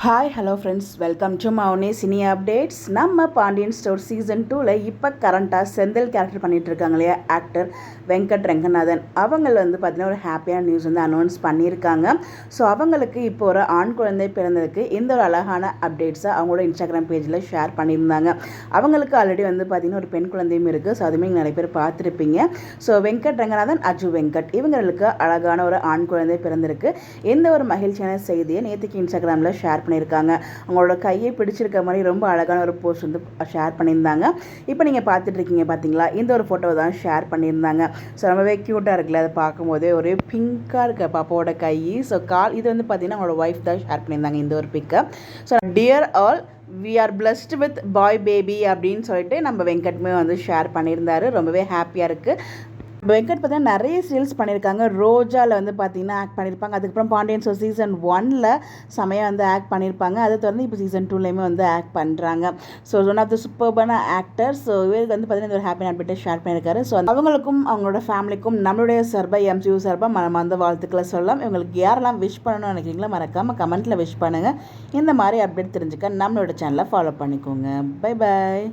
Hi hello friends, welcome to Mouni cine updates. நம்ம Pandian store season 2ல் இப்போ கரண்ட்டாக செந்தில் கேரக்டர் பண்ணிகிட்டு இருக்காங்க இல்லையா, ஆக்டர் வெங்கட் ரங்கநாதன். அவங்க பார்த்திங்கன்னா ஒரு ஹாப்பியான நியூஸ் அனௌன்ஸ் பண்ணியிருக்காங்க. ஸோ அவங்களுக்கு இப்போ ஒரு ஆண் குழந்தை பிறந்ததுக்கு இந்த ஒரு அழகான அப்டேட்ஸை அவங்களோட இன்ஸ்டாகிராம் பேஜில் ஷேர் பண்ணியிருந்தாங்க. அவங்களுக்கு ஆல்ரெடி பார்த்திங்கன்னா ஒரு பெண் குழந்தையும் இருக்குது. ஸோ அதுவுமே நிறைய பேர் பார்த்துருப்பீங்க. ஸோ வெங்கட் ரங்கநாதன், அஜு வெங்கட் இவங்களுக்கு அழகான ஒரு ஆண் குழந்தை பிறந்திருக்கு. எந்த ஒரு மகிழ்ச்சியான செய்தியை நேற்றுக்கு இன்ஸ்டாகிராமில் ஷேர் பண்ணியிருக்காங்க. அவங்களோட கையை பிடிச்சிருக்க மாதிரி ரொம்ப அழகான ஒரு போஸ்ட் ஷேர் பண்ணியிருந்தாங்க. இப்போ நீங்கள் பார்த்துட்டு இருக்கீங்க பார்த்தீங்களா, இந்த ஒரு ஃபோட்டோ தான் ஷேர் பண்ணியிருந்தாங்க. ஸோ ரொம்பவே க்யூட்டாக இருக்குல்ல, அதை பார்க்கும்போதே ஒரே பிங்காக இருக்க பாப்பாவோட கை. ஸோ இது பார்த்தீங்கன்னா அவங்களோட ஒய்ஃப் தான் ஷேர் பண்ணியிருந்தாங்க இந்த ஒரு பிக்கை. So dear all, we are blessed with boy baby அப்படின்னு சொல்லிட்டு நம்ம வெங்கட்மே ஷேர் பண்ணியிருந்தாரு. ரொம்பவே ஹாப்பியாக இருக்குது. வெங்கட் பார்த்தீங்கன்னா நிறைய சீரியல்ஸ் பண்ணியிருக்காங்க. ரோஜாவில் பார்த்தீங்கன்னா ஆக்ட் பண்ணியிருப்பாங்க. அதுக்கப்புறம் பாண்டியன் ஷோ சீசன் 1ல் செமையாக ஆக்ட் பண்ணியிருப்பாங்க. அதை தொடர்ந்து இப்போ சீசன் 2லேயுமே ஆக்ட் பண்ணுறாங்க. ஸோ ஒன் ஆஃப் த சூப்பர்பான ஆக்டர்ஸ். ஸோ இவருக்கு பார்த்தீங்கன்னா ஒரு ஹாப்பி அப்டேட் ஷேர் பண்ணியிருக்காரு. ஸோ அவங்களுக்கும் அவங்களோட ஃபேமிலிக்கும் நம்மளுடைய சார்பாக MCU சார்பாக மனமார்ந்த வாழ்த்துக்களை சொல்லலாம். இவங்களுக்கு யாரெல்லாம் விஷ் பண்ணணும்னு நினைக்கிறீங்களோ மறக்காமல் கமெண்ட்டில் விஷ் பண்ணுங்கள். இந்த மாதிரி அப்டேட் தெரிஞ்சுக்க நம்மளோட சேனலை ஃபாலோ பண்ணிக்கோங்க. Bye bye.